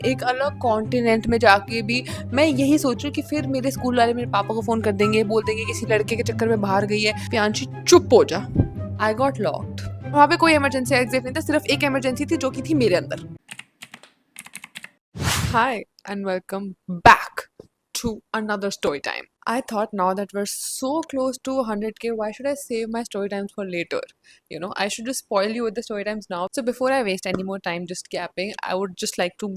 एक अलग कॉन्टिनेंट में जाके भी मैं यही सोच रही हूँ कि फिर मेरे स्कूल वाले मेरे पापा को फ़ोन कर देंगे, बोल देंगे किसी लड़के के चक्कर में बाहर गई है। प्रियांशी चुप हो जा। I got locked. वहाँ पे कोई इमरजेंसी एग्जिट नहीं था, सिर्फ एक इमरजेंसी थी जो कि थी मेरे अंदर। Hi and welcome back to another story time. I thought now that we're so close to 100k, why should I save my story times for later? I should just spoil you with the story times now. So before I waste any more time just gapping, I would just like to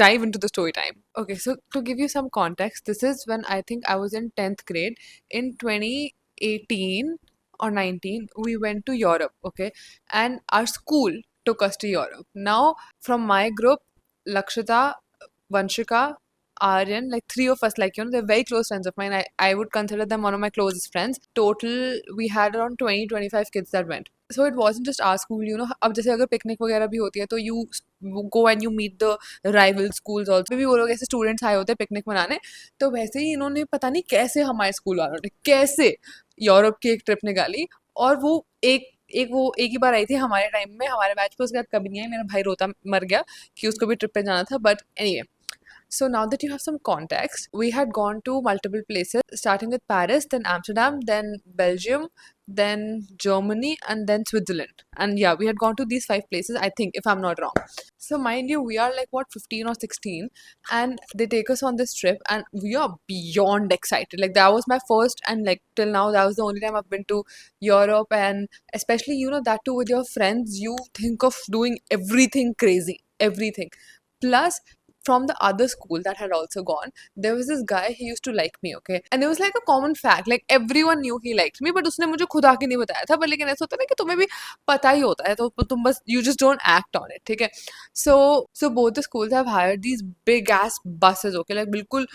dive into the story time. Okay, so to give you some context, this is when I think I was in 10th grade in 2018 or 19. We went to Europe, okay, and our school took us to Europe. Now, from my group, Lakshita, Vanshika, Aryan, like three of us, like, they're very close friends of mine. I would consider them one of my closest friends. Total, we had around 20-25 kids that went. So it wasn't just our school, अब जैसे अगर picnic वगैरह भी होती है तो you go and you meet the rival schools also. भी वो लोग ऐसे स्टूडेंट्स आए होते हैं पिकनिक मनाने, तो वैसे ही इन्होंने पता नहीं कैसे हमारे स्कूल वालों ने कैसे यूरोप की एक ट्रिप निकाली। और वो एक ही बार आई थी हमारे टाइम में, हमारे बैच पे, उसके बाद कभी नहीं आई। मेरा भाई रोता मर गया कि उसको भी ट्रिप पे जाना था, but anyway. So now that you have some context, we had gone to multiple places, starting with Paris, then Amsterdam, then Belgium, then Germany, and then Switzerland. And yeah, we had gone to these 5 places, I think, if I'm not wrong. So mind you, we are like what, 15 or 16, and they take us on this trip, and we are beyond excited. Like that was my first, and like till now, that was the only time I've been to Europe, and especially that too with your friends, you think of doing everything crazy, everything. Plus, from the other school that had also gone, there was this guy, he used to like me, okay? And it was like a common fact, like everyone knew he liked me, but उसने मुझे खुद आके नहीं बताया था। पर लेकिन ऐसा होता है ना कि तुम्हें भी पता ही होता है, तो तुम बस you just don't act on it, ठीक है? So both the schools have hired these big ass buses, okay? Like बिल्कुल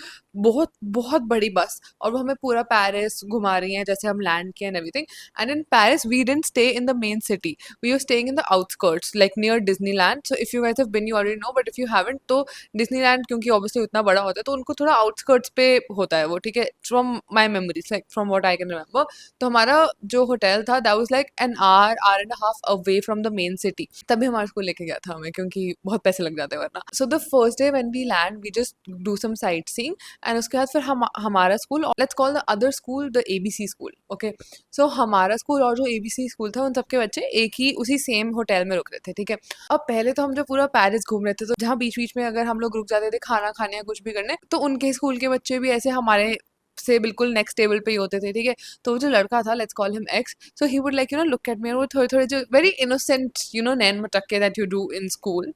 बहुत बहुत बड़ी बस, और वो हमें पूरा पेरिस घुमा रही हैं जैसे हम लैंड किए and everything. And in Paris we didn't stay in the main city, we were staying in the outskirts, like near Disneyland. So if you guys have been, you already know, but if you haven't, तो Disneyland क्योंकि obviously उतना बड़ा होता है तो उनको थोड़ा outskirts पे होता है वो, ठीक है? From my memories, like from what I can remember, तो हमारा जो होटल था that was like an hour and half away from the main city. तभी हमारे स्कूल लेके गया था हमें, क्योंकि बहुत पैसे लग जाते वरना। So the first day when we land, we just do some sightseeing, and उसके बाद फिर हमारा school, let's call the other school the ABC school, okay? So हमारा स्कूल और जो एबीसी स्कूल था, उन सबके बच्चे एक ही उसी सेम होटल में रुक रहे थे, ठीक है? अब पहले तो हम जब पूरा पेरिस घूम रहे थे, तो जहाँ बीच बीच में अगर हम लोग रुक जाते थे खाना खाने या कुछ भी करने, तो उनके स्कूल के बच्चे भी ऐसे हमारे से बिल्कुल नेक्स्ट टेबल पे ही होते थे, ठीक है? तो वो जो लड़का था, let's call him X, so he would like look at me, और वो थोड़े थोड़े जो वेरी इनोसेंट नैन मटक्के that you do in school,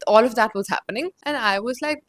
all of that was happening, and I was like,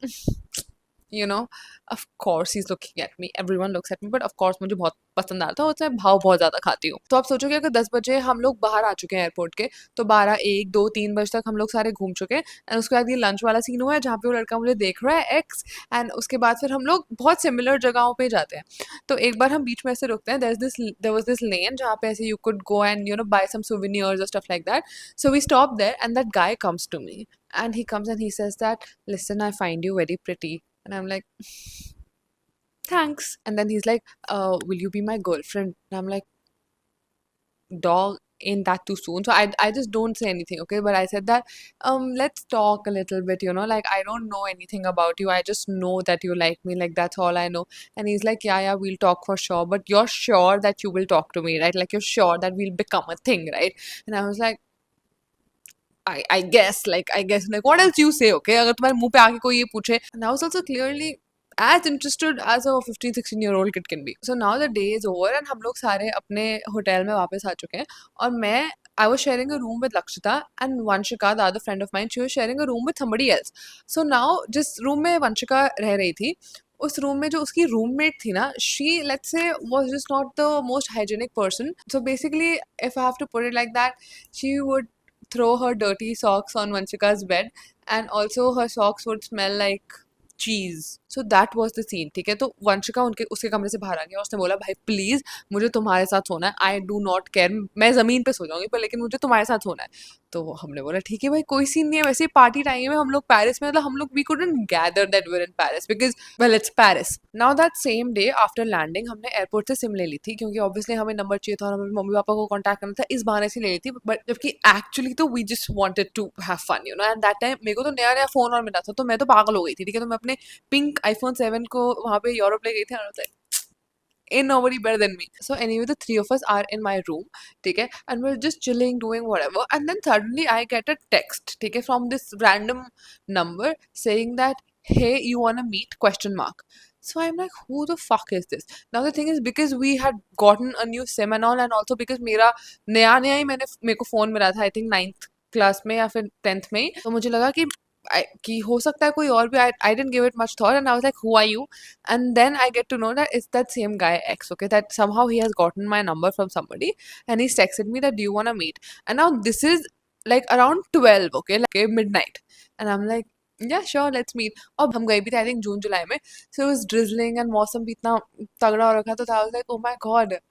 of course he's looking at me, everyone looks at me, but of course मुझे बहुत पसंद आता है, और मैं भाव बहुत ज़्यादा खाती हूँ। तो आप सोचोगे अगर 10 बजे हम लोग बाहर आ चुके हैं एयरपोर्ट के, तो 12, 1, 2, 3 बजे तक हम लोग सारे घूम चुके हैं। एंड उसके बाद ये लंच वाला सीन हुआ है जहाँ पे वो लड़का मुझे देख रहा है, एक्स, एंड उसके बाद फिर हम लोग बहुत सिमिलर जगहों पे जाते हैं। तो एक बार हम बीच में ऐसे रुकते हैं, देयर वाज दिस लेन जहाँ पे ऐसे you could go and buy some souvenirs or stuff like that. So we stopped there, and that guy comes to me, and he comes and he says that, listen, I find you very pretty. And I'm like, thanks. And then he's like, will you be my girlfriend? And I'm like, dog, ain't that too soon? So I just don't say anything, okay? But I said that, let's talk a little bit, like I don't know anything about you. I just know that you like me, like that's all I know. And he's like, yeah, we'll talk for sure. But you're sure that you will talk to me, right? Like you're sure that we'll become a thing, right? And I was like, I guess, like what else you say, okay? अगर तुम्हारे मुंह पे आके कोई ये पूछे, and I was also clearly as interested as a 15-16-year-old kid can be. So now the day is over, and हम लोग सारे अपने होटल में वापस आ चुके हैं, और I was sharing a room with Lakshita, and Vanshika, the other friend of mine, she was sharing a room with somebody else. So now जिस रूम में Vanshika रह रही थी, उस रूम में जो उसकी रूममेट थी ना, she, let's say, was just not the most hygienic person. So basically, if I have to put it like that, she would throw her dirty socks on Vanshika's bed, and also her socks would smell like cheese. So that was the scene, ठीक है? तो वंशिका उनके उसके कमरे से बाहर आ गया, उसने बोला, भाई प्लीज मुझे तुम्हारे साथ सोना है, आई डू नॉट केयर, मैं जमीन पे सो जाऊंगी पर लेकिन मुझे तुम्हारे साथ सोना है। तो हमने बोला ठीक है भाई कोई सीन नहीं है, वैसे ही पार्टी टाइम है, हम लोग पेरिस में, मतलब हम लोग we couldn't gather that we in Paris because well it's Paris. Now that same day after landing हमने एयरपोर्ट से सिम ले ली थी, क्योंकि ऑब्वियसली हमें नंबर चाहिए था और हमें मम्मी पापा को कॉन्टैक्ट करना था, इस बहाने से ले ली थी, बट जबकि एक्चुअली तो we just wanted to have fun you know. And that time मेरे को तो नया नया फोन और मिला था, तो मैं तो पागल हो गई थी, ठीक है। तो मैं अपने पिंक iPhone 7 को वहाँ पे यूरोप ले गई थी, और ain't nobody better than me. So anyway, the three of us are in my room, okay, and we're just chilling, doing whatever. And then suddenly I get a text, okay, from this random number saying that, "Hey, you wanna meet?" Question mark. So I'm like, who the fuck is this? Now the thing is, because we had gotten a new SIM and all, and also because मेरा नया नया ही मेरे को phone मिला था, I think 9th class में या फिर 10th में ही, तो मुझे लगा कि हो सकता है कोई और भी। I didn't give it much thought and I was like, who are you? And then I get to know that it's that same guy X, okay, that somehow he has gotten my number from somebody and he's texted me that, do you want to meet? And now this is like around 12, okay, like midnight. And I'm like, yeah, sure, let's meet. अब हम गए भी थे I think जून जुलाई में, so it was drizzling and मौसम भी इतना तगड़ा हो रखा था, तो I was like, oh my god,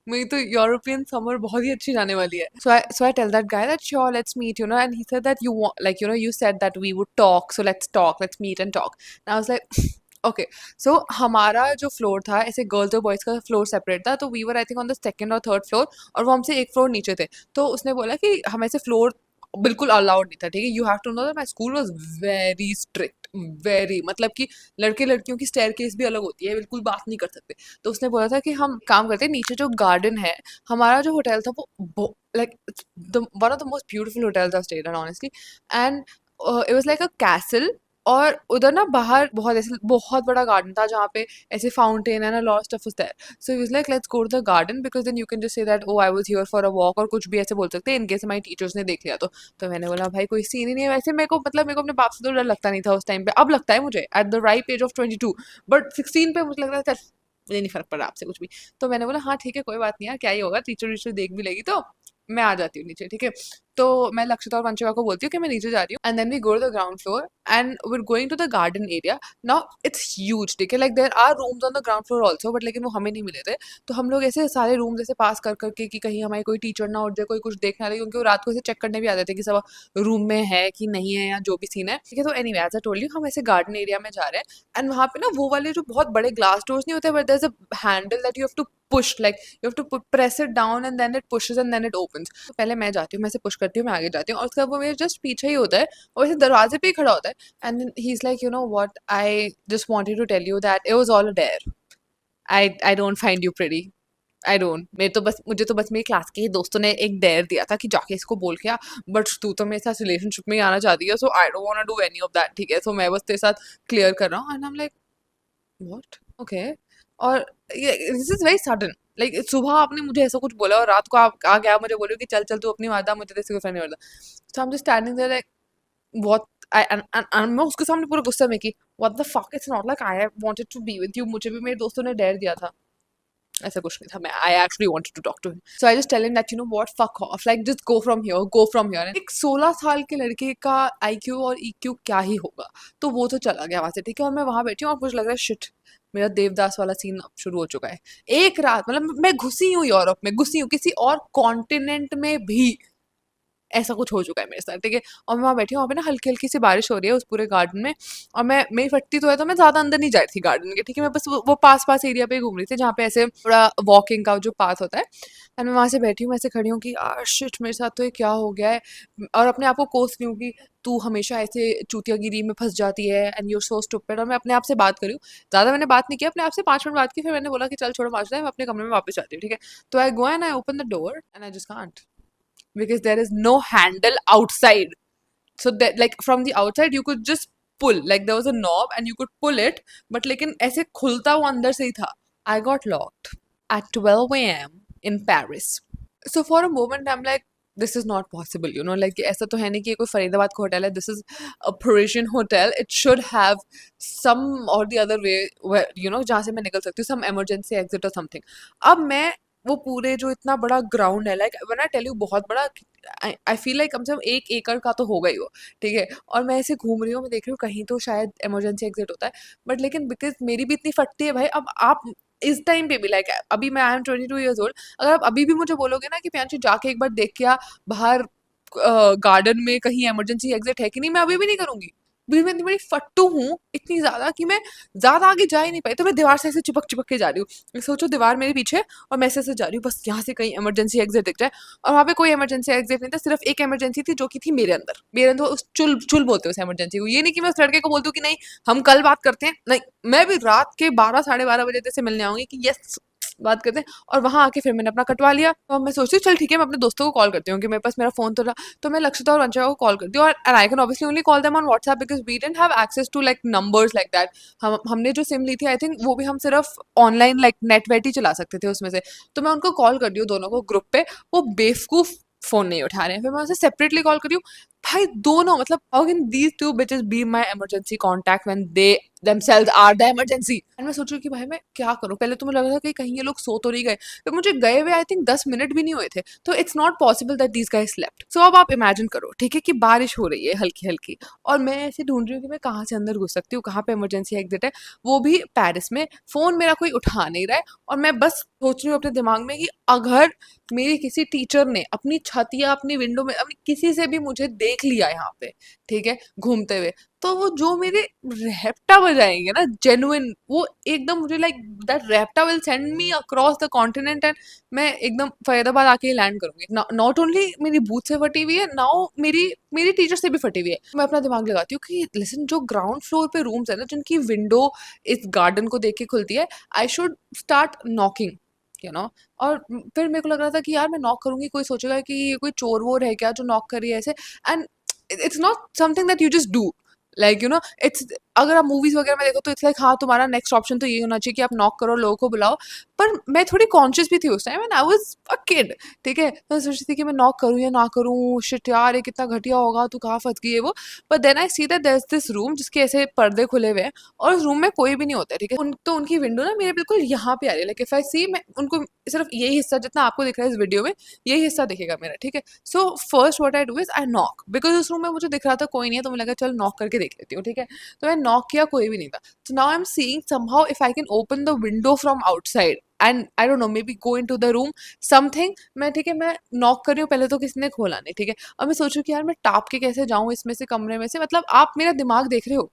मेरी तो यूरोपियन समर बहुत ही अच्छी जाने वाली है। So I tell that guy that sure let's meet, you know, and he said that you want, like, you know, you said that we would talk, so let's talk, let's meet and talk. And I was like okay, so हमारा जो floor था, ऐसे girls और boys का floor separate था, तो we were I think on the second और third floor, और वो हमसे एक फ्लोर नीचे थे। तो उसने बोला कि हम ऐसे फ्लोर बिल्कुल अलाउड नहीं था, ठीक है। You have to know that my school was very strict, very, मतलब कि लड़के लड़कियों की स्टेयर केस भी अलग होती है, बिल्कुल बात नहीं कर सकते। तो उसने बोला था कि हम काम करते हैं नीचे जो गार्डन है, हमारा जो होटल था वो like the one of the most beautiful hotels I stayed in honestly. And it was like a castle, और उधर ना बाहर बहुत ऐसे बहुत बड़ा गार्डन था जहाँ पे ऐसे fountain and a lot of stuff was there. So he was like let's go to the garden because then you can just say that oh I was here for a walk, और कुछ भी ऐसे बोल सकते हैं in case हमारी teachers ने देख लिया तो मैंने बोला भाई कोई सीन ही नहीं है। वैसे मेरे को, मतलब मेरे को अपने बाप से तो डर लगता नहीं था उस टाइम पे, अब लगता है मुझे at the right age of 22, but 16 पे मुझे लग रहा था चल मुझे नहीं फर्क पड़ रहा आपसे कुछ भी। तो मैंने बोला हाँ ठीक है कोई बात नहीं यार, क्या ही होगा, टीचर वीचर देख भी लेगी तो मैं आ जाती हूँ नीचे, ठीक है। तो मैं लक्षिता और वंशिका को बोलती हूँ कि मैं नीचे जा रही हूँ, and then we go to the ground floor and we are going to the garden area. Now it's huge, ठीक है, like there are rooms on the ground floor also, but लेकिन वो हमें नहीं मिले थे। तो हम लोग ऐसे सारे रूम जैसे पास कर करके कि कहीं हमारी कोई टीचर ना उठ जाए, कोई कुछ देख ना ले, क्योंकि वो रात को ऐसे चेक करने भी आते थे कि सब रूम में है कि नहीं है या जो भी सीन है, ठीक है। तो anyway as I told you, हम ऐसे गार्डन एरिया में जा रहे हैं, एंड वहाँ पे ना वो वाले जो बहुत बड़े ग्लास डोर्स नहीं होते, but there is a handle that you have to push, like you have to press it down and then it pushes and then it opens. तो पहले मैं जाती हूँ, मैं ऐसे पुश करती हूँ, मैं आगे जाती हूँ, और उसके बाद वो मेरे जस्ट पीछे ही होता है और वैसे दरवाजे पे ही खड़ा होता है। And then he is like you know what, I just wanted to tell you that it was all a dare, I don't find you pretty, I don't, मुझे तो बस मेरी क्लास के ही दोस्तों ने एक डेयर दिया था कि जाके इसको बोल के आ, बट तू तो मेरे साथ रिलेशनशिप में ही आना चाहती है, so I don't want to do any of that, ठीक है। सो मैं बस तेरे साथ क्लियर कर रहा हूँ, and I am like what, okay. और this is very sudden, like सुबह आपने मुझे ऐसा कुछ बोला और रात को आप आ गया मुझे बोलो कि चल चल तू अपनी वादा, मुझे तेरे से कोई फर्क नहीं पड़ता। So I am just standing there like what, I and मैं उसके सामने पूरे गुस्से में कि what the fuck, it's not like I wanted to be with you, मुझे भी मेरे दोस्तों ने डेयर दिया था, ऐसा कुछ नहीं था। मैं I actually wanted to talk to him, so I just tell him that you know what, fuck off, like just go from here, go from here. एक 16 साल के लड़के का आईक्यू और ईक्यू क्या ही होगा, तो वो तो चला गया वहां से, ठीक है। और मैं वहां बैठी हूँ और मुझे लग रहा है शिट, मेरा देवदास वाला सीन अब शुरू हो चुका है। एक रात, मतलब मैं घुसी हूँ यूरोप में, घुसी हूँ किसी और कॉन्टिनेंट में भी ऐसा कुछ हो चुका है मेरे साथ, ठीक है। और मैं वहाँ बैठी हूँ, वहाँ पे ना हल्की हल्की सी बारिश हो रही है उस पूरे गार्डन में, और मैं, मेरी फटती तो है, तो मैं ज़्यादा अंदर नहीं जा रही थी गार्डन के, ठीक है। मैं बस वो पास पास एरिया पे ही घूम रही थी जहाँ पे ऐसे थोड़ा वॉकिंग का जो पाथ होता है। एंड मैं वहाँ से बैठी हूँ, मैं ऐसे खड़ी हूँ कि यार शिट, मेरे साथ तो ये क्या हो गया है, और अपने आप को कोस रही हूँ कि तू हमेशा ऐसे चूतियागिरी में फंस जाती है एंड यूर सो स्टूपिड। और मैं अपने आप से बात करी हूँ, ज़्यादा मैंने बात नहीं किया, अपने आप से 5 मिनट बात की, फिर मैंने बोला कि चल छोड़ो माजरा, मैं अपने कमरे में वापस जाती हूँ, ठीक है। तो I go and I open the door and I just can't, because there is no handle outside. So that, like from the outside you could just pull, like there was a knob and you could pull it, but लेकिन ऐसे खुलता वो अंदर से ही था। I got locked at 12 a.m. in Paris. So for a moment I'm like, this is not possible, you know, like ऐसा तो है नहीं कि ये कोई फरीदाबाद का होटल है, this is a Parisian hotel, it should have some or the other way where, you know, जहाँ से मैं निकल सकती हूँ, some emergency exit or something। अब मैं वो पूरे जो इतना बड़ा ग्राउंड है, like when I tell you बहुत बड़ा, आई फील लाइक कम से कम 1 एकड़ का तो होगा ही वो, ठीक है। और मैं ऐसे घूम रही हूँ, मैं देख रही हूँ कहीं तो शायद इमरजेंसी एग्जिट होता है, बट लेकिन बिकॉज मेरी भी इतनी फटती है भाई, अब आप इस टाइम पे भी, लाइक अभी मैं आई एम 22 ईयर्स ओल्ड, अगर आप अभी भी मुझे बोलोगे ना कि प्रियांशु जाके एक बार देख के आ बाहर गार्डन में कहीं इमरजेंसी एग्जिट है कि नहीं, मैं अभी भी नहीं करूंगी। बिकॉज मैं इतनी बड़ी फट्टू हूँ इतनी ज्यादा कि मैं ज्यादा आगे जा ही नहीं पाई, तो मैं दीवार से ऐसे चिपक चिपक के जा रही हूँ। सोचो दीवार मेरे पीछे और मैं ऐसे जा रही हूँ, बस यहाँ से कहीं इमरजेंसी एग्जिट दिख जाए। और वहाँ पे कोई इमरजेंसी एग्जिट नहीं था, सिर्फ एक इमरजेंसी थी जो कि थी मेरे अंदर उस चुल चुल बोलते हैं उस इमरजेंसी को। ये नहीं कि मैं उस लड़के को बोलती हूँ कि नहीं हम कल बात करते हैं, नहीं, मैं भी रात के 12 साढ़े 12 बजे से मिलने आऊंगी कि यस बात करते हैं। और वहां आके फिर मैंने अपना कटवा लिया। तो मैं सोचती हूँ चल ठीक है, मैं अपने दोस्तों को कॉल करती हूँ कि मेरे पास मेरा फोन तो रहा। तो मैं लक्षिता और वंशिका को कॉल करती हूँ, और I can obviously only call them on WhatsApp because we didn't have access to like numbers like that. हमने जो सिम ली थी आई थिंक वो भी हम सिर्फ ऑनलाइन लाइक नेट वेट ही चला सकते थे उसमें से। तो मैं उनको कॉल कर रही हूँ दोनों को ग्रुप पे, वो बेवकूफ फोन नहीं उठा रहे हैं। फिर मैं उनसे सेपरेटली कॉल कर रही हूँ, भाई दोनों मतलब how can these two bitches be my emergency contact when they themselves are the emergency. And मैं सोच रही हूँ कि भाई मैं क्या करूँ। पहले तो मुझे लग रहा था कि कहीं ये लोग सो तो नहीं गए, फिर मुझे गए हुए आई थिंक 10 मिनट भी नहीं हुए थे। तो it's not possible that these guys slept. So अब आप इमेजिन करो ठीक है कि बारिश हो रही है हल्की हल्की, और मैं ऐसे ढूंढ रही हूँ कि मैं कहाँ से अंदर घुस सकती हूँ, कहाँ पे इमरजेंसी एग्जिट है, वो भी पेरिस में। फोन मेरा कोई उठा नहीं रहा है, और मैं बस सोच रही हूँ अपने दिमाग में कि अगर मेरी किसी टीचर ने अपनी छत या अपनी विंडो में अपनी किसी से भी मुझे देख लिया यहाँ पे, ठीक है, घूमते हुए, तो वो जो मेरे रेप्टा बजाएंगे ना जेन्युइन, वो एकदम मुझे like that raptor will send me across the continent, and मैं एकदम फरीदाबाद आके ही लैंड करूंगी। नॉट ओनली मेरी बूथ से फटी हुई है, नाउ मेरी मेरी टीचर से भी फटी हुई है। मैं अपना दिमाग लगाती हूँ कि लिसन, जो ग्राउंड फ्लोर पे रूम्स है ना जिनकी विंडो इस गार्डन को देख के खुलती है, I should start knocking, you know. और फिर मेरे को लग रहा था कि यार मैं नॉक करूंगी, कोई सोचेगा कि ये कोई चोर वोर है क्या जो नॉक कर रही है ऐसे। And it's not something that you just do, like you no, it's, अगर आप मूवीज वगैरह में देखो तो इट्स लाइक हाँ तुम्हारा नेक्स्ट ऑप्शन तो ये होना चाहिए कि आप नॉक करो, लोगों को बुलाओ। पर मैं थोड़ी कॉन्शियस भी थी उस time, and I was a kid, ठीक है। तो मैं सोच रही थी कि मैं नॉक करूँ या ना करूँ, शिट यार ये कितना घटिया होगा, तू कहाँ फंस गई है वो। But then I see that there is this room जिसके ऐसे पर्दे खुले हुए हैं, और उस रूम में कोई भी नहीं होता है, ठीक है। तो उनकी विंडो ना मेरे बिल्कुल यहाँ पे आ रही है, लाइक इफ आई सी, मैं उनको सिर्फ यही हिस्सा जितना आपको दिख रहा है इस वीडियो में, यही हिस्सा दिखेगा मेरा, ठीक है। So first what I do is I knock, because उस रूम में मुझे दिख रहा था कोई नहीं है, तो मुझे लगा चल नॉक करके देख लेती हूँ, ठीक है। तो मैं नॉक किया, कोई भी नहीं था। So now I'm seeing somehow if I can open the window from outside and I don't know maybe go into the room something। मैं ठीक है, मैं नॉक कर रही हूँ, पहले तो किसी ने खोला नहीं, ठीक है। अब मैं सोच रही हूँ कि यार मैं टाप के कैसे जाऊँ इसमें से, कमरे में से, मतलब आप मेरा दिमाग देख रहे हो।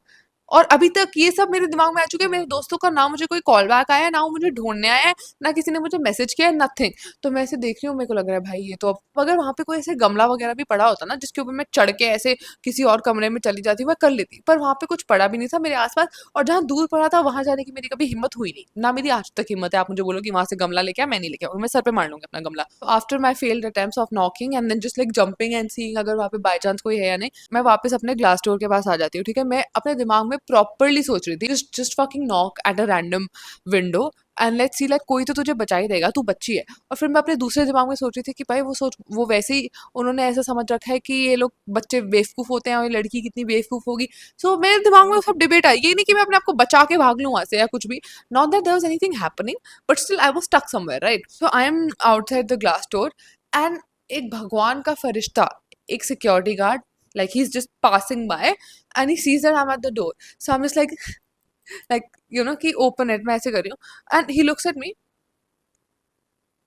और अभी तक ये सब मेरे दिमाग में आ चुके हैं, मेरे दोस्तों का ना मुझे कोई कॉल बैक आया है, ना वो मुझे ढूंढने आया है, ना किसी ने मुझे मैसेज किया है, नथिंग। तो मैं ऐसे देख रही हूँ, मेरे को लग रहा है भाई ये तो, अब अगर वहां पे कोई ऐसे गमला वगैरह भी पड़ा होता ना जिसके ऊपर मैं चढ़ के ऐसे किसी और कमरे में चली जाती, मैं कर लेती। पर वहां पे कुछ पड़ा भी नहीं था मेरे आसपास, और जहां दूर पड़ा था वहां जाने की मेरी कभी हिम्मत हुई नहीं, ना मेरी आज तक हिम्मत है। आप मुझे बोलो कि वहां से गमला लेके आ, मैं नहीं लेके आऊँ, मैं सर पे मार लूंगी अपना गमला। After my failed attempts of knocking and then just like jumping and seeing अगर वहां पे बाय चांस कोई है या नहीं, मैं वापस अपने ग्लास डोर के पास आ जाती हूँ, ठीक है। मैं अपने दिमाग में प्रॉपरली सोच रही थी just fucking knock at a random window and let's see like कोई तो तुझे बचा ही देगा, तू बच्ची है। और फिर मैं अपने दूसरे दिमाग में सोच रही थी कि भाई वो सोच, वो वैसे ही उन्होंने ऐसा समझ रखा है कि ये लोग बच्चे बेवकूफ होते हैं और ये लड़की कितनी बेवकूफ होगी। सो मेरे दिमाग में वो सब डिबेट आई, ये नहीं कि मैं अपने आप को बचा के भाग लूँ वहां से या कुछ भी, not that there was anything happening, but still I was stuck somewhere, right. So I am outside the glass door, and एक भगवान का फरिश्ता, एक security guard, like he's just passing by and he sees that I'm at the door. So I'm just like you know कि open it, मैं ऐसे कर रही हूँ, and he looks at me,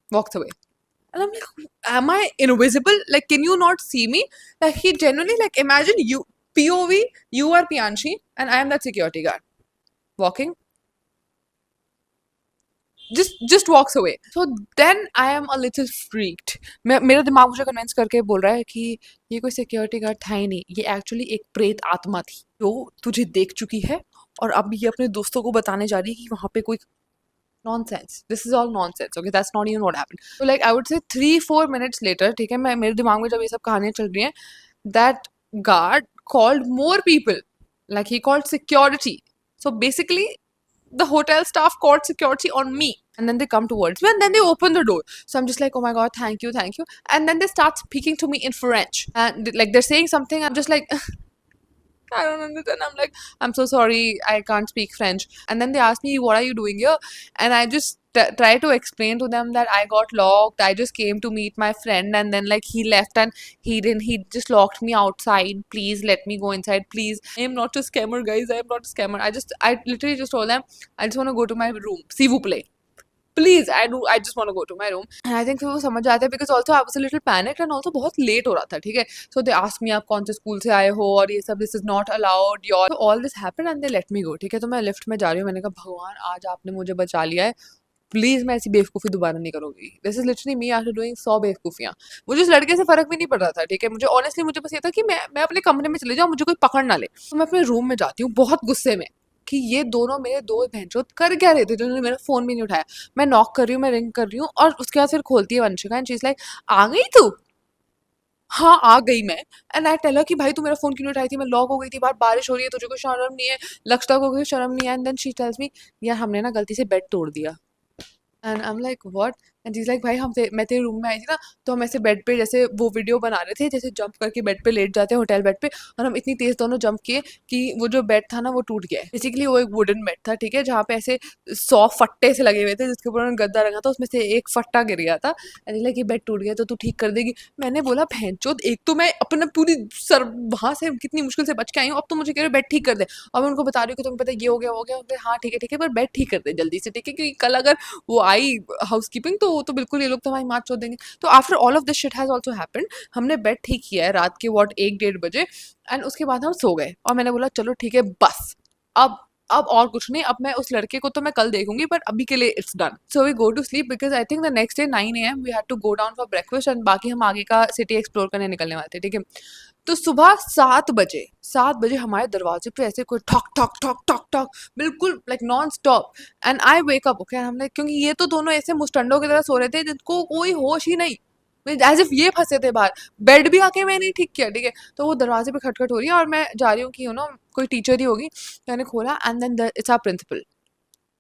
walks away, and I'm like am I invisible, like can you not see me? Like he genuinely, like imagine you, POV, you are Pianshi and I am that security guard walking, just walks away. So then I am a little freaked. मेरा दिमाग मुझे convince करके बोल रहा है कि ये कोई सिक्योरिटी गार्ड था ही नहीं, ये एक्चुअली एक प्रेत आत्मा थी जो तुझे देख चुकी है, और अब ये अपने दोस्तों को बताने जा रही है कि वहां पे कोई nonsense, this is all nonsense, okay, that's not even what happened. तो like I would say 3-4 minutes later, ठीक है, मैं मेरे दिमाग में जब ये सब कहानियां चल रही हैं, that guard called more people, like he called security. So basically the hotel staff called security on me, and then they come towards me and then they open the door. So I'm just like, oh my god, thank you, thank you. And then they start speaking to me in French, and like they're saying something, I'm just like I don't understand. I'm like, I'm so sorry, I can't speak French. And then they ask me, what are you doing here? And I just try to explain to them that I got locked. I just came to meet my friend, and then like he left and he didn't. He just locked me outside. Please let me go inside. Please, I am not a scammer, guys. I am not a scammer. I literally just told them I just want to go to my room. S'il vous plaît. Please I just want to go to my room. And I think फिर वो समझ जाते हैं, because also I was a little panic and also बहुत late हो रहा था, ठीक है। सो दे आस्क मी आप कौन से स्कूल से आए हो और ये सब, this is not allowed your, all this happened and they let me go, ठीक है। तो मैं लिफ्ट में जा रही हूँ, मैंने कहा भगवान आज आपने मुझे बचा लिया है, प्लीज मैं ऐसी बेवकूफ़ी दोबारा नहीं करूंगी। This is literally me after doing 100 बेवकूफियां। मुझे उस लड़के से फर्क भी नहीं पड़ रहा था, ठीक है। मुझे ऑनेस्टली मुझे बस ये था कि मैं अपने कमरे में चले जाऊँ, मुझे कोई पकड़ ना ले। तो मैं अपने रूम में जाती हूँ बहुत गुस्से में कि ये दोनों मेरे दो बहनचोद कर क्या रहे थे, जिन्होंने मेरा फोन भी नहीं उठाया। मैं नॉक कर रही हूँ, मैं रिंग कर रही हूँ, और उसके बाद फिर खोलती है Vanshika and she is like, आ गई तू? हाँ आ गई मैं। एंड आई टेल हर कि भाई तू मेरा फोन क्यों नहीं उठाई थी, मैं लॉक हो गई थी बाहर, बारिश हो रही है, तुझे कोई शर्म नहीं है, लक्षता को कोई शर्म नहीं है। And then she tells me, यार हमने ना गलती से बेड तोड़ दिया। And I am like what? And is like भाई मैं तेरे रूम में आई थी ना, तो हम ऐसे बेड पे जैसे वो वीडियो बना रहे थे, जैसे जंप करके बेड पे लेट जाते हैं होटल बेड पे, और हम इतनी तेज दोनों जंप किए कि वो जो बेड था ना वो टूट गया। बेसिकली वो एक वुडन बेड था, ठीक है, जहाँ पे ऐसे 100 फट्टे से लगे हुए थे जिसके ऊपर उन्होंने गद्दा रखा था, उसमें से एक फट्टा गिर गया था। एंड लाइक ये बेड टूट गया तो तू ठीक कर देगी। मैंने बोला भैंचोद, एक तो मैं अपना पूरी सर वहां से कितनी मुश्किल से बच के आई हूँ, अब तो मुझे कह रहे बेड ठीक कर दे। और मैं उनको बता रही हूँ कि तुम्हें पता है ये हो गया, हो गया। हाँ ठीक है पर बेड ठीक कर दे जल्दी से, ठीक है, क्योंकि कल अगर वो आई हाउसकीपिंग तो बिल्कुल ये लोग तो हमारी मार चोद देंगे। तो after all of this shit has also happened, हमने बेड ठीक किया है रात के 1-1:30 बजे, एंड उसके बाद हम सो गए। और मैंने बोला चलो ठीक है बस, अब अब और कुछ नहीं, अब मैं उस लड़के को तो मैं कल देखूंगी, बट अभी के लिए it's done. So we go to sleep because I think the next day 9 AM we had to go down for breakfast, and बाकी हम आगे का सिटी एक्सप्लोर करने निकलने वाले थे, ठीक है। तो सुबह 7 बजे हमारे दरवाजे पे ऐसे कोई ठक ठक ठक ठक ठक, बिल्कुल like non stop. And I wake up, okay, हमने, क्योंकि ये तो दोनों ऐसे मुस्टंडों की तरह सो रहे थे जिनको कोई होश ही नहीं, एज इफ ये फंसे थे बाहर। बेड भी आके मैंने ठीक किया, ठीक है। तो वो दरवाजे पे खटखट हो रही है और मैं जा रही हूँ कि कोई टीचर ही होगी। मैंने खोला and then it's our principal.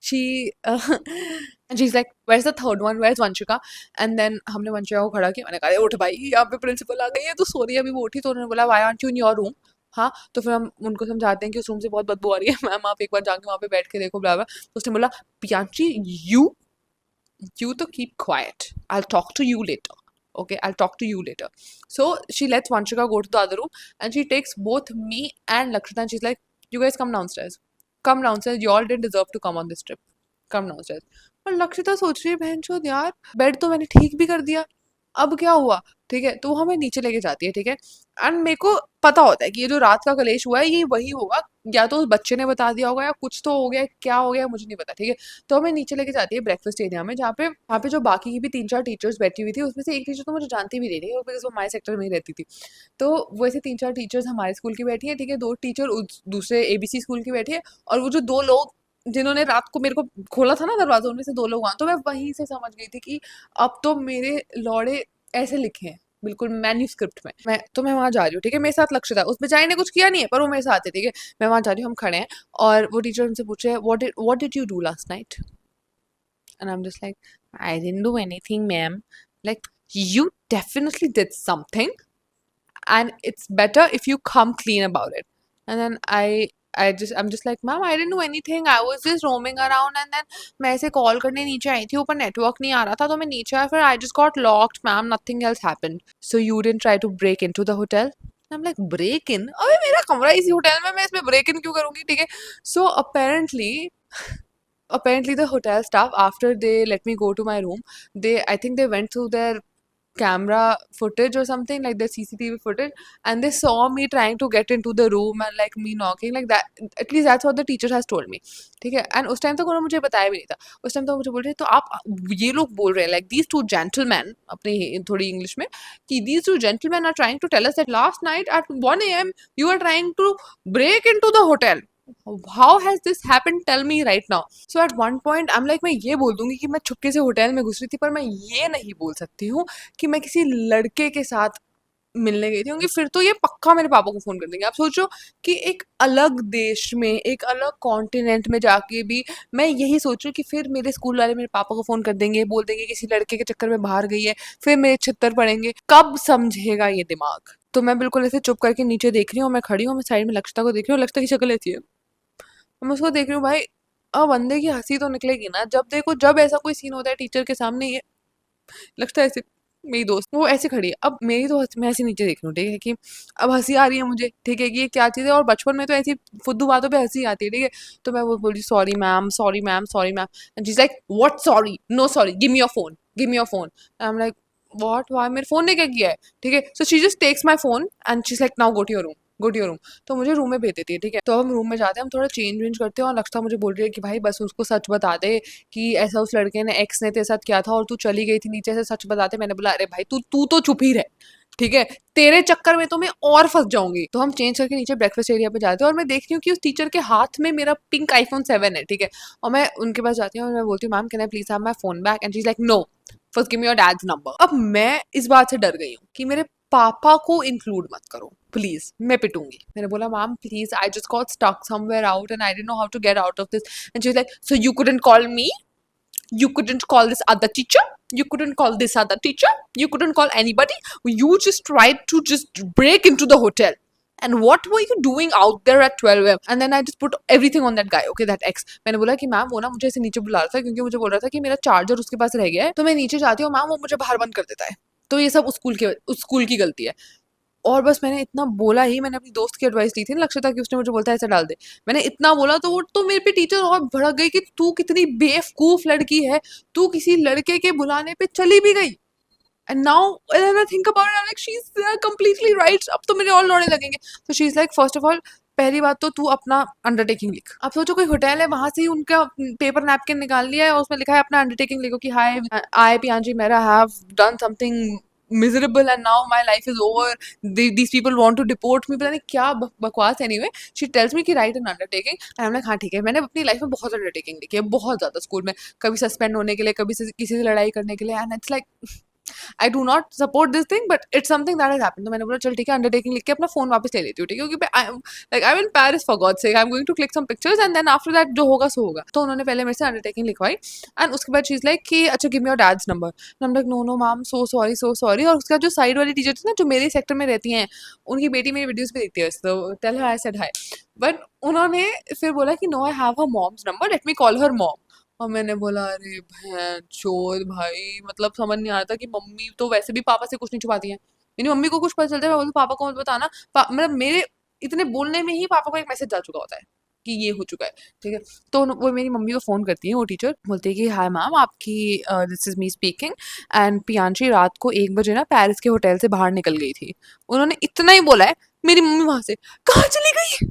She and she is like, where is the third one, where is Vanshika? And then हमने वंशिका को खड़ा किया, मैंने कहा उठ भाई, यहाँ पे प्रिंसिपल आ गई है, तो सो रही है, अभी वो उठी तो उन्होंने बोला why aren't you in your room? हाँ, तो फिर हम उनको समझाते हैं कि उस रूम से बहुत बदबू आ रही है, मैम आप एक बार जाके वहाँ पे बैठ के देखो, ब्ला ब्ला। तो उसने बोला, पियांची, you you to keep quiet. I'll talk to you later. Okay, I'll talk to you later. So she lets Vanshika go to the other room and she takes both me and Lakshita and she's like, you guys come downstairs. Come downstairs. You all didn't deserve to come on this trip. Come downstairs. और लक्षिता सोच रही है बहनचोद यार, bed तो मैंने ठीक भी कर दिया, अब क्या हुआ? ठीक है, तो वो हमें नीचे लेके जाती है, ठीक है। एंड मेरे को पता होता है कि ये जो रात का कलेश हुआ है ये वही होगा, या तो उस बच्चे ने बता दिया होगा या कुछ तो हो गया, क्या हो गया मुझे नहीं पता, ठीक है। तो हमें नीचे लेके जाती है ब्रेकफास्ट एरिया में, जहाँ पे जो बाकी की भी 3-4 टीचर्स बैठी हुई थी, उसमें से एक टीचर तो मुझे जानती भी नहीं थी बिकॉज वो हमारे सेक्टर में ही रहती थी। तो वैसे 3-4 टीचर्स हमारे स्कूल की बैठी है, ठीक है, 2 टीचर दूसरे एबीसी स्कूल की बैठी है, और वो जो 2 लोग जिन्होंने रात को मेरे को खोला था ना दरवाजा, उनमें से 2 लोग वहाँ। तो मैं वहीं से समझ गई थी कि अब तो मेरे लौड़े ऐसे लिखे हैं बिल्कुल मैन्यूस्क्रिप्ट में। मैं वहाँ जा रही हूँ, ठीक है, मेरे साथ लक्ष्य था, उस बेचारी ने कुछ किया नहीं है पर वो मेरे साथ है, ठीक है। मैं वहाँ जा रही हूँ, हम खड़े हैं, और वो टीचर उनसे पूछ रहे हैं what did you do last night? And I am just like, I didn't do anything ma'am. Like, you definitely did something and it's better if you come clean about it. And then I'm just like, ma'am, I didn't do anything, I was just roaming around, and then मैं ऐसे call करने नीचे आई थी, ऊपर network नहीं आ रहा था तो मैं नीचे आया, फिर I just got locked, ma'am, nothing else happened. So you didn't try to break into the hotel? I'm like, break in? अबे मेरा कमरा इसी होटल में, मैं इसमें break in क्यों करूँगी, ठीक है। So apparently the hotel staff, after they let me go to my room, I think they went through their camera footage or something, like the CCTV footage, and they saw me trying to get into the room and like me knocking like that. At least that's what the teacher has told me, ठीक है। And उस time तक उन्होंने मुझे बताया भी नहीं था। उस टाइम तो मुझे बोल रहे तो आप, ये लोग बोल रहे हैं लाइक दीज टू जेंटलमैन, अपनी थोड़ी इंग्लिश में, कि these two gentleman are trying to tell us that last night at 1 AM you are trying to break into the hotel. How has this happened? Tell me right now. So at one point I'm like, मैं ये बोल दूंगी कि मैं छुपके से hotel में घुस रही थी, पर मैं ये नहीं बोल सकती हूँ कि मैं किसी लड़के के साथ मिलने गई थी, क्योंकि फिर तो ये पक्का मेरे पापा को फोन कर देंगे। आप सोचो कि एक अलग देश में, एक अलग कॉन्टिनेंट में जाके भी मैं यही सोच रही हूँ कि फिर मेरे स्कूल वाले मेरे पापा को फोन कर देंगे, बोल देंगे किसी लड़के के चक्कर में बाहर गई है, फिर मेरे छित्तर पड़ेंगे। कब समझेगा ये दिमाग? तो मैं बिल्कुल ऐसे चुप करके नीचे देख रही हूँ, मैं खड़ी हूँ, मैं साइड में लक्षिता को देख रही हूँ, लक्षिता की शक्ल ऐसी है, मैं उसको देख रही हूँ, भाई अब बंदे की हंसी तो निकलेगी ना, जब देखो जब ऐसा कोई सीन होता है टीचर के सामने, ये लगता है ऐसे मेरी दोस्त वो ऐसे खड़ी है। अब मेरी तो मैं ऐसे नीचे देख रही हूँ, ठीक है, कि अब हंसी आ रही है मुझे, ठीक है, कि ये क्या चीज़ है। और बचपन में तो ऐसी फुद्दू बातों पे हंसी आती है, ठीक है। तो मैं वो बोली sorry ma'am, sorry ma'am, sorry ma'am. And she is like what sorry, no sorry, give me your phone, give me your phone. I am like what, why, मेरे फोन ने क्या किया है, ठीक है। So she just takes my phone and she is like now go to your room, go to your room. तो मुझे room में भेज देती है, ठीक है। तो हम रूम में जाते हैं, हम थोड़ा चेंज वेंज करते हैं, और लक्षिता मुझे बोल रही है कि भाई बस उसको सच बता दे कि ऐसा उस लड़के ने, एक्स ने तेरे साथ किया था और तू चली गई थी नीचे से, सच बताते। मैंने बोला अरे भाई तू तू तो चुप ही रह, ठीक है, तेरे चक्कर में तो मैं और फंस जाऊंगी। तो हम चेंज करके नीचे ब्रेकफास्ट एरिया पे जाते हैं, और मैं देखती हूँ कि उस टीचर के हाथ में मेरा पिंक आईफोन 7 है, ठीक है। और मैं उनके पास जाती हूँ और मैं बोलती हूँ ma'am can I please have my phone back, and she is like no, first give me your dad's number. अब मैं इस बात से डर गई हूँ कि मेरे पापा को इंक्लूड मत करो प्लीज, मैं पिटूंगी। मैंने बोला ma'am please, I just got stuck somewhere out and I didn't know how to get out of this. And she is like so you couldn't call me, you couldn't call this other teacher, you couldn't call this other teacher, you couldn't call anybody, you just tried to just break into the hotel, and what were you doing out there at 12 a.m. And then I just put everything on that guy, okay, that ex। मैंने बोला कि ma'am वो ना मुझे ऐसे नीचे बुला रहा था क्योंकि मुझे बोल रहा था कि मेरा चार्जर उसके पास रह गया है, तो मैं नीचे जाती हूँ, मैम वो मुझे बाहर बंद कर देता है, तो ये सब उस स्कूल की गलती है। और बस मैंने इतना बोला ही, मैंने अपनी दोस्त की एडवाइस ली थी ना लक्षिता की, उसने मुझे बोलता है ऐसे डाल दे। मैंने इतना बोला तो वो तो मेरे पे टीचर और भड़क गई कि तू कितनी बेवकूफ लड़की है, तू किसी लड़के के बुलाने पे चली भी गई। And now when I think about it, I am like she is completely right. अब तो मेरे और लौड़े लगेंगे। तो she is like first of all, पहली बात तो तू अपना अंडरटेकिंग लिख। अब सोचो कोई होटल है, वहां से ही उनका पेपर नैपकिन निकाल लिया है और उसमें लिखा है अपना अंडरटेकिंग लिखो कि हाय आई पियांशी मेरा have done something miserable and now my life is over, these people want to deport me, पता नहीं क्या बकवास। anyway she tells me कि write an undertaking and I'm like हाँ ठीक है। मैंने अपनी लाइफ में बहुत अंडरटेकिंग लिखी है, बहुत ज्यादा, स्कूल में कभी सस्पेंड होने के लिए, कभी किसी से लड़ाई करने के लिए, and it's like I do not support this thing but it's something that has happened. तो मैंने बोला चल ठीक है, अंडरटेकिंग लिख के अपना फोन वापस ले लेती हूँ, ठीक है, क्योंकि I am in Paris for God sake, I am going to click some pictures and then after that जो होगा सो होगा। तो उन्होंने पहले मेरे से अंडरटेकिंग लिखवाई एंड उसके बाद चीज लाइक कि अच्छा give me your dad's number. I am like no no ma'am, so sorry, so sorry. और उसका जो साइड वाली टीचर थी ना, जो मेरे सेक्टर में रहती हैं, उनकी बेटी मेरी वीडियोस पे देखती है, तो tell her I said hi. बट उन्होंने फिर बोला कि no I have her mom's number, let me call her mom. और मैंने बोला अरे भैंचोद भाई, मतलब समझ नहीं आ रहा था कि मम्मी तो वैसे भी पापा से कुछ नहीं छुपाती हैं। मेरी मम्मी को कुछ पता चलता है, मैं बोलती पापा को मत बताना। मतलब मेरे इतने बोलने में ही पापा को एक मैसेज जा चुका होता है कि ये हो चुका है, ठीक है। तो वो मेरी मम्मी को फ़ोन करती है, वो टीचर बोलती है कि हाय मैम, आपकी this is me speaking, and Piyanshi रात को 1 बजे ना पेरिस के होटल से बाहर निकल गई थी। उन्होंने इतना ही बोला है, मेरी मम्मी वहाँ से कहाँ चली गई,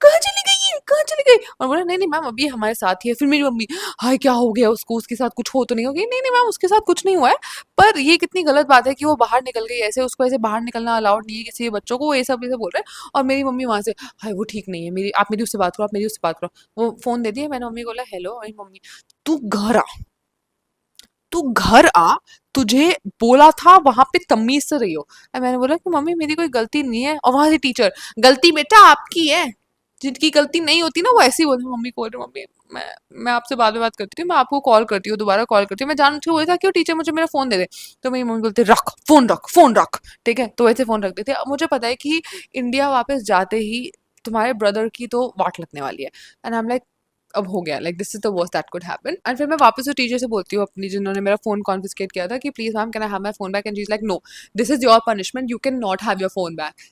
कहाँ चली गई है, कहाँ चली गई। और बोला नहीं नहीं मैम अभी हमारे साथ ही है। फिर मेरी मम्मी हाय क्या हो गया उसको, उसके साथ कुछ हो तो नहीं होगी। नहीं नहीं मैम उसके साथ कुछ नहीं हुआ है, पर ये कितनी गलत बात है कि वो बाहर निकल गई ऐसे, उसको ऐसे बाहर निकलना अलाउड नहीं है किसी बच्चों को, ये सब बोल रहे हैं। और मेरी मम्मी वहां से हाय वो ठीक नहीं है, मेरी आप मेरी उससे बात करो, आप मेरी उससे बात करो। वो फोन दे दिया, मैंने मम्मी को बोला हेलो, मेरी मम्मी तू घर आ, तू घर आ, तुझे बोला था वहां पे तमीज से रही हो। मैंने बोला कि मम्मी मेरी कोई गलती नहीं है। और वहां से टीचर गलती बेटा आपकी है, जिनकी गलती नहीं होती ना वो ऐसे ही बोलते। मम्मी को मम्मी मैं मैं आपसे बाद में बात करती हूँ, मैं आपको कॉल करती हूँ, दोबारा कॉल करती हूँ। मैं जान के बोला था कि वो टीचर मुझे मेरा फोन दे दे। तो मेरी मम्मी बोलते रख फोन, रख फोन रख, ठीक है। तो वैसे फोन रख देते। अब मुझे पता है कि इंडिया वापस जाते ही तुम्हारे ब्रदर की तो वाट लगने वाली है। एंड आई एम लाइक अब हो गया, like this is the worst that could happen. And फिर मैं वापस उस टीचर से बोलती हूँ अपनी, जिन्होंने मेरा फोन कॉन्फिस्केट किया था, कि please ma'am can I have my phone back. And she is like no, this is your punishment, you can not have your phone back.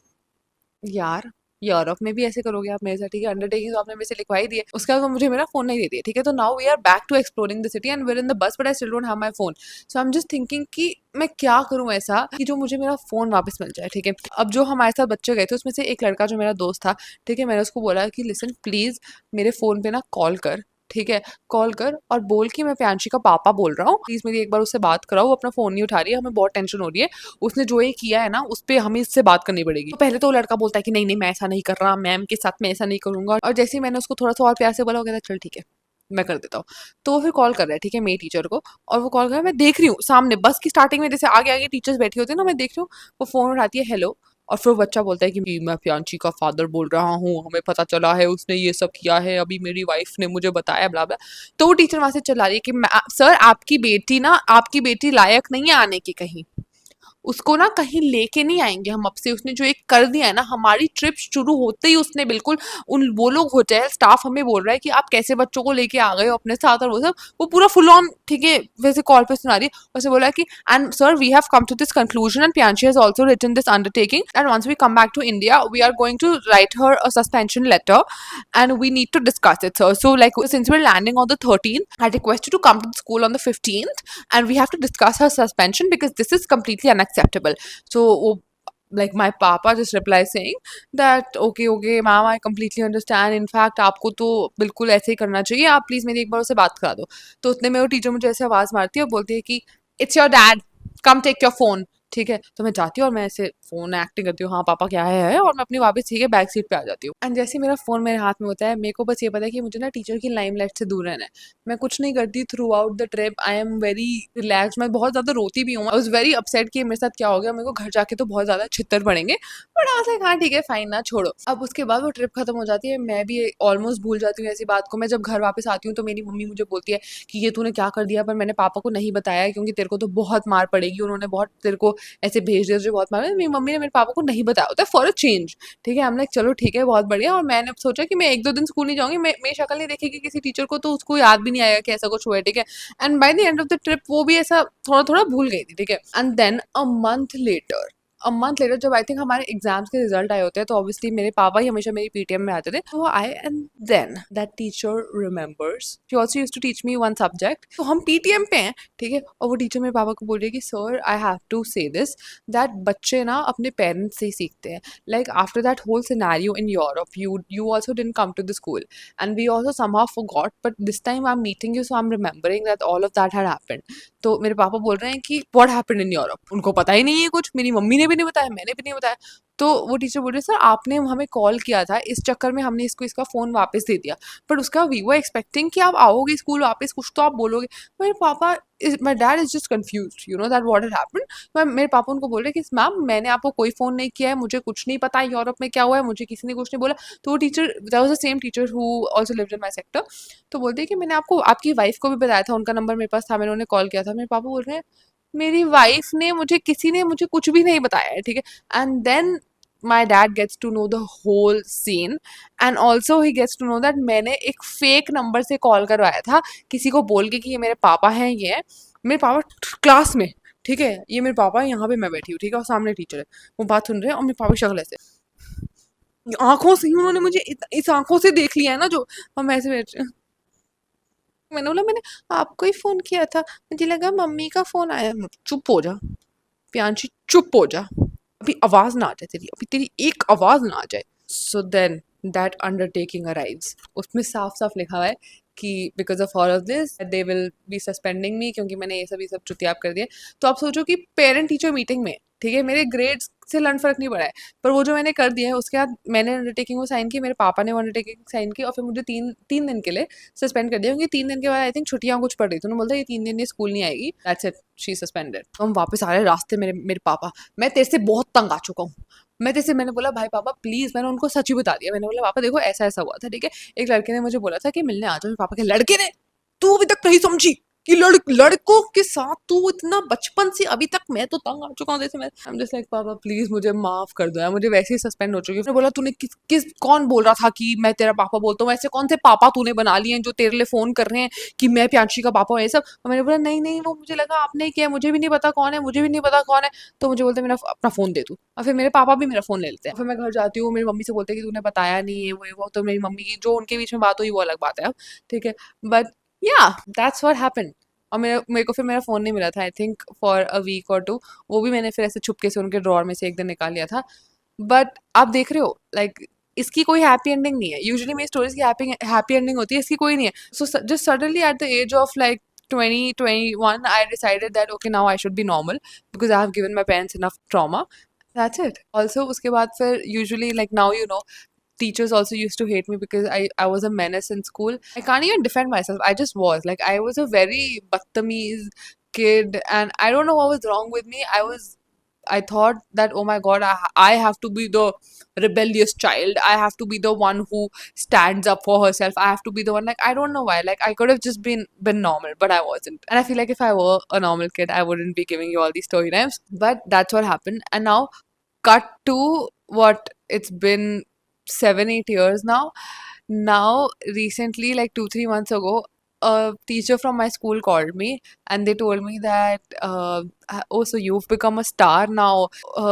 यार यूरोप में भी ऐसे करोगे आप मेरे साथ, ठीक है। अंडरटेकिंग तो आपने मेरे से लिखवाई दी है, उसके बाद वो मुझे मेरा फोन नहीं दे दिया, ठीक है। तो now we are back to exploring the city and we are in the bus but I still don't have my phone. So I am just thinking कि मैं क्या करूं ऐसा कि जो मुझे मेरा फोन वापस मिल जाए, ठीक है। अब जो हमारे साथ बच्चे गए थे उसमें से एक लड़का जो मेरा दोस्त था, ठीक है, मैंने उसको बोला कि लिसन प्लीज मेरे फोन पे ना कॉल कर, ठीक है, कॉल कर और बोल कि मैं प्रियांशी का पापा बोल रहा हूँ, प्लीज मेरी एक बार उससे बात कराओ, वो अपना फोन नहीं उठा रही है, हमें बहुत टेंशन हो रही है, उसने जो ये किया है ना उस पर हमें इससे बात करनी पड़ेगी। तो पहले तो वो लड़का बोलता है कि नहीं नहीं मैं ऐसा नहीं कर रहा, मैम के साथ मैं ऐसा नहीं करूंगा। और जैसे ही मैंने उसको थोड़ा सा और प्यार से बोला, वो कहता चल ठीक है मैं कर देता हूँ। तो वो फिर कॉल कर रहा है, ठीक है, मेरी टीचर को। और वो कॉल कर रहा है, मैं देख रही हूँ सामने बस की स्टार्टिंग में जैसे आगे आगे टीचर्स बैठी होती है ना, मैं देख रही हूँ वो फोन उठाती है, हेलो। और फिर वो बच्चा बोलता है कि मैं प्रियांशी का फादर बोल रहा हूँ, हमें पता चला है उसने ये सब किया है, अभी मेरी वाइफ ने मुझे बताया ब्ला ब्ला। तो वो टीचर वहां से चला रही है कि सर आपकी बेटी ना, आपकी बेटी लायक नहीं है आने की कहीं, उसको ना कहीं लेके नहीं आएंगे हम अब से। उसने जो एक कर दिया है ना, हमारी ट्रिप शुरू होते ही उसने बिल्कुल उन वो लोग होते हैं स्टाफ हमें बोल रहा है कि आप कैसे बच्चों को लेके आ गए हो अपने साथ और वो सब, वो पूरा फुल ऑन ठीक है वैसे कॉल पे सुना रही है। उसे बोला कि and sir we have come to this conclusion and Priyanshi has also written this undertaking and once we come back to India we are going to write her a suspension letter and we need to discuss it, sir. So, like, since we're landing on the 13th, I request you to come to the school on the 15th and we have to discuss her suspension because this is completely unacceptable. So, like, my papa just replies saying that, okay, okay, ma'am, I completely understand. In fact, आपको तो बिल्कुल ऐसे ही करना चाहिए, आप please मेरी एक बार उससे बात करा दो। तो उतने में वो टीचर मुझे ऐसे आवाज़ मारती है और बोलती है कि it's your dad, come take your phone. ठीक है, तो मैं जाती हूँ और मैं ऐसे फ़ोन एक्टिंग करती हूँ, हाँ पापा क्या है, और मैं अपनी वापस ठीक है बैक सीट पे आ जाती हूँ। एंड जैसे ही मेरा फ़ोन मेरे हाथ में होता है, मेरे को बस ये पता है कि मुझे ना टीचर की लाइमलाइट से दूर रहना है। मैं कुछ नहीं करती through out the trip, I am very relax. मैं बहुत ज़्यादा रोती भी हूँ, आई वॉज वेरी अपसेट कि मेरे साथ क्या हो गया, मेरे को घर जाके तो बहुत ज़्यादा छित्तर पड़ेंगे, बट आई वाज लाइक हाँ ठीक है फाइन ना छोड़ो। अब उसके बाद वो ट्रिप खत्म हो जाती है, मैं भी ऑलमोस्ट भूल जाती हूँ ऐसी बात को। मैं जब घर वापस आती हूँ तो मेरी मम्मी मुझे बोलती है कि ये तूने क्या कर दिया, पर मैंने पापा को नहीं बताया क्योंकि तेरे को तो बहुत मार पड़ेगी, उन्होंने बहुत तेरे को ऐसे भेज दिया, तुझे बहुत मार। मेरी मम्मी ने मेरे पापा को नहीं बताया होता फॉर अ चेंज। ठीक है, हम लाइक चलो ठीक है बहुत बढ़िया। और मैंने सोचा कि मैं एक दो दिन स्कूल नहीं जाऊंगी, मैं मेरी शक्ल नहीं देखेगी किसी टीचर को तो उसको याद भी नहीं आएगा कि ऐसा कुछ हुआ है। ठीक है, and by the end of the trip वो भी ऐसा थोड़ा थोड़ा भूल गई थी। ठीक है, and then a month later जब आई थिंक हमारे एग्जाम्स के रिजल्ट आए होते हैं, तो ऑब्वियसली मेरे पापा ही हमेशा मेरी पीटीएम में आते थे, तो वो आए and then that teacher remembers she also used to teach me one subject. तो हम पीटीएम पे हैं, ठीक है, और वो टीचर मेरे पापा को बोल रही है कि sir I have to say this that बच्चे ना अपने पेरेंट्स से ही सीखते हैं। Like after that whole scenario in Europe you also didn't come to the school and we also somehow forgot, but this time I'm meeting you so I'm remembering that all of that had happened. तो मेरे पापा बोल रहे हैं कि what happened in Europe, उनको पता ही नहीं है कुछ, मेरी मम्मी ने भी नहीं बताया, मैंने भी नहीं बताया। तो वो टीचर बोल रहे सर आपने हमें कॉल किया था, इस चक्कर में हमने इसको इसका फ़ोन वापस दे दिया, बट उसका वी वर एक्सपेक्टिंग कि आप आओगे स्कूल वापस, कुछ तो आप बोलोगे। मेरे पापा my dad is just confuse you know that what had happened. मेरे पापा उनको बोल रहे कि मैम मैंने आपको कोई फ़ोन नहीं किया है, मुझे कुछ नहीं पता है यूरोप में क्या हुआ है, मुझे किसी ने कुछ नहीं बोला। तो वो teacher that was the same teacher who also lived in my sector, तो बोलते हैं कि मैंने आपको आपकी वाइफ को भी बताया था, उनका नंबर मेरे पास था, मैंने उन्हें कॉल किया था। मेरे पापा बोल रहे हैं मेरी वाइफ ने मुझे किसी ने मुझे कुछ भी नहीं बताया है। ठीक है, and then my dad gets to know the whole scene and also he gets to know that मैंने एक फेक नंबर से कॉल करवाया था किसी को बोल के कि ये मेरे पापा हैं, ये है मेरे पापा क्लास में। ठीक है, ये मेरे पापा यहाँ पे मैं बैठी हूँ, ठीक है, और सामने टीचर है, वो बात सुन रहे हैं और मेरे पापा की शक्ल ऐसे, आंखों से ही उन्होंने मुझे इस आंखों से देख लिया है ना जो, और मैं ऐसे बैठ रही हूँ। मैंने बोला मैंने आपको ही फोन किया था, मुझे लगा मम्मी का फोन आया। चुप हो जा प्रियांशी, चुप हो जा, अभी आवाज ना आ जाए तेरी, अभी तेरी एक आवाज ना आ जाए। So then that undertaking arrives, उसमें साफ साफ लिखा हुआ है कि because of all of this they will be suspending me, क्योंकि मैंने ये सब चुतियाब कर दिए। तो आप सोचो कि पेरेंट टीचर मीटिंग में, ठीक है, मेरे ग्रेड्स से लंड फर्क नहीं पड़ा है, पर वो जो मैंने कर दिया है उसके बाद मैंने अंडरटेकिंग वो साइन की, मेरे पापा ने वो अंडरटेकिंग साइन की, और फिर मुझे तीन तीन दिन के लिए सस्पेंड कर दिया, क्योंकि 3 दिन के बाद आई थिंक छुट्टियां कुछ पड़ रही थी, उन्होंने बोलता ये 3 दिन ये स्कूल नहीं आएगी, दैट्स इट, शी सस्पेंडेड। तो हम वापस आ रहे रास्ते, मेरे मेरे पापा, मैं तेरे से बहुत तंग आ चुका हूँ, मैं तेरे से, मैंने बोला भाई पापा प्लीज, मैंने उनको सच ही बता दिया, मैंने बोला पापा देखो ऐसा ऐसा हुआ था। ठीक है, एक लड़के ने मुझे बोला था कि मिलने आ जाओ, मेरे पापा के लड़के ने, तू अभी तक नहीं समझी कि लड़कों के साथ तू इतना बचपन से अभी तक, मैं तो तंग आ चुका हूँ जैसे। मैं आई एम जस्ट लाइक पापा प्लीज मुझे माफ कर दो यार, मुझे वैसे ही सस्पेंड हो चुकी है। बोला तूने किस कौन बोल रहा था कि मैं तेरा पापा बोलता हूँ, ऐसे कौन से पापा तूने बना लिए हैं जो तेरे लिए फोन कर रहे हैं कि मैं प्रियांशी का पापा हूँ ये सब। और मैंने बोला नहीं नहीं वो मुझे लगा आपने किया, मुझे भी नहीं पता कौन है, मुझे भी नहीं पता कौन है। तो मुझे बोलते मेरा अपना फोन दे तू, और फिर मेरे पापा भी मेरा फोन ले लेते हैं। फिर मैं घर जाती हूँ, मेरी मम्मी से बोलते हैं कि तूने बताया नहीं है वो, तो मेरी मम्मी की जो उनके बीच में बात हुई वो अलग बात है अब। ठीक है, बट या दैट्स व्हाट हैपेंड। और मेरे मेरे को फिर मेरा फ़ोन नहीं मिला था I think for a week or two, वो भी मैंने फिर ऐसे छुपके से उनके ड्रॉअर में से एक दिन निकाल लिया था। बट आप देख रहे हो लाइक इसकी कोई हैप्पी एंडिंग नहीं है, यूजुअली मेरी स्टोरीज की हैप्पी एंडिंग होती है, इसकी कोई नहीं है। So just suddenly at the age of like 2021 I decided that okay now I should be normal because I have given my parents enough trauma. That's it. Also उसके बाद फिर usually like now you know teachers also used to hate me because I was a menace in school. I can't even defend myself. I just was. Like I was a very battamiz kid and I don't know what was wrong with me. I was I thought that, oh my god, I have to be the rebellious child. I have to be the one who stands up for herself. I have to be the one, like, I don't know why. Like, I could have just been normal, but I wasn't. And I feel like if I were a normal kid, I wouldn't be giving you all these story times. But that's what happened. And now, cut to what, it's been 7 8 years now. Now, recently, like 2 3 months ago, a teacher from my school called me and they told me that, oh, so you've become a star now.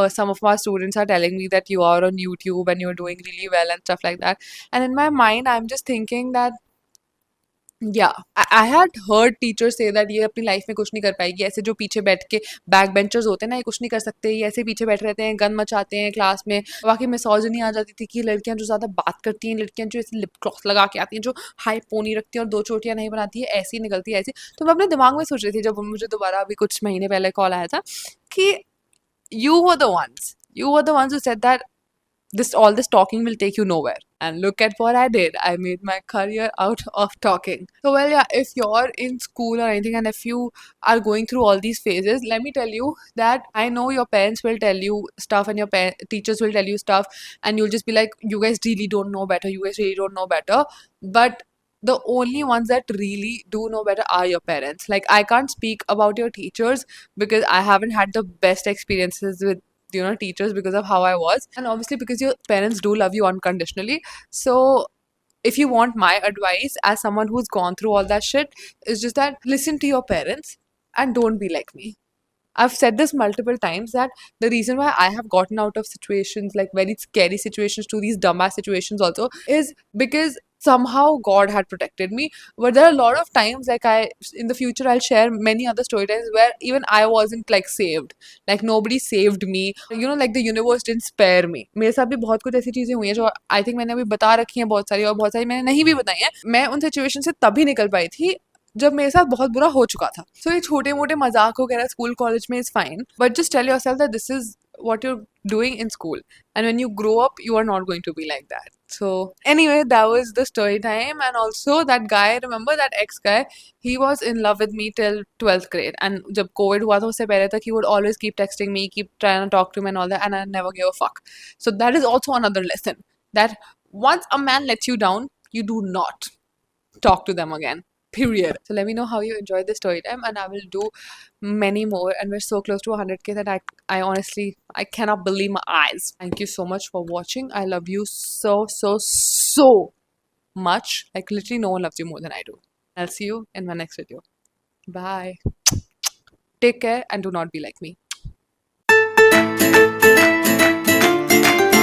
Some of my students are telling me that you are on YouTube and you're doing really well and stuff like that. And in my mind, I'm just thinking that, या I had heard teacher say that ये अपनी life में कुछ नहीं कर पाएगी, ऐसे जो पीछे बैठ के बैक बेंचर्स होते हैं ना, ये कुछ नहीं कर सकते, ये ऐसे पीछे बैठे रहते हैं, गन मचाते हैं क्लास में। बाकी मिसोजिनी आ जाती थी कि लड़कियां जो ज़्यादा बात करती हैं, लड़कियां जो ऐसे लिप ग्लॉस लगा के आती हैं, जो हाई पोनी रखती हैं और दो चोटियां नहीं बनाती है, ऐसी निकलती है ऐसी। तो मैं अपने दिमाग में सोच रही थी जब मुझे दोबारा अभी कुछ महीने पहले कॉल आया था कि you were the ones who said that this talking will take you nowhere. And look at what I did. I made my career out of talking. So well, yeah, if you're in school or anything and if you are going through all these phases, let me tell you that I know your parents will tell you stuff and your teachers will tell you stuff and you'll just be like, you guys really don't know better. You guys really don't know better. But the only ones that really do know better are your parents. Like, I can't speak about your teachers because I haven't had the best experiences with teachers because of how I was, and obviously because your parents do love you unconditionally. So if you want my advice as someone who's gone through all that shit, it's just that listen to your parents and don't be like me. I've said this multiple times that the reason why I have gotten out of situations, like very scary situations, to these dumbass situations also, is because somehow God had protected me. But there are a lot of times, like, in the future, I'll share many other story times where even I wasn't like saved. Like, nobody saved me. Like the universe didn't spare me. मेरे साथ भी बहुत कुछ ऐसी चीजें हुई हैं जो आई थिंक मैंने अभी बता रखी हैं बहुत सारी, और बहुत सारी मैंने नहीं भी बताई हैं। मैं उन सिचुएशन से तभी निकल पाई थी जब मेरे साथ बहुत बुरा हो चुका था। सो ये छोटे मोटे मजाक वगैरह स्कूल कॉलेज में is fine, but just tell yourself that this is what you're doing in school, and when you grow up you are not going to be like that. So anyway, that was the story time. And also, that guy, remember that ex guy, he was in love with me till 12th grade, and जब covid हुआ था उससे पहले तक he would always keep texting me, keep trying to talk to me and all that, and I never gave a fuck. So that is also another lesson, that once a man lets you down, you do not talk to them again, period. So let me know how you enjoyed the story time, and I will do many more. And we're so close to 100k that I honestly, I cannot believe my eyes. Thank you so much for watching. I love you so so so much. Like, literally no one loves you more than I do. I'll see you in my next video. Bye. Take care and do not be like me.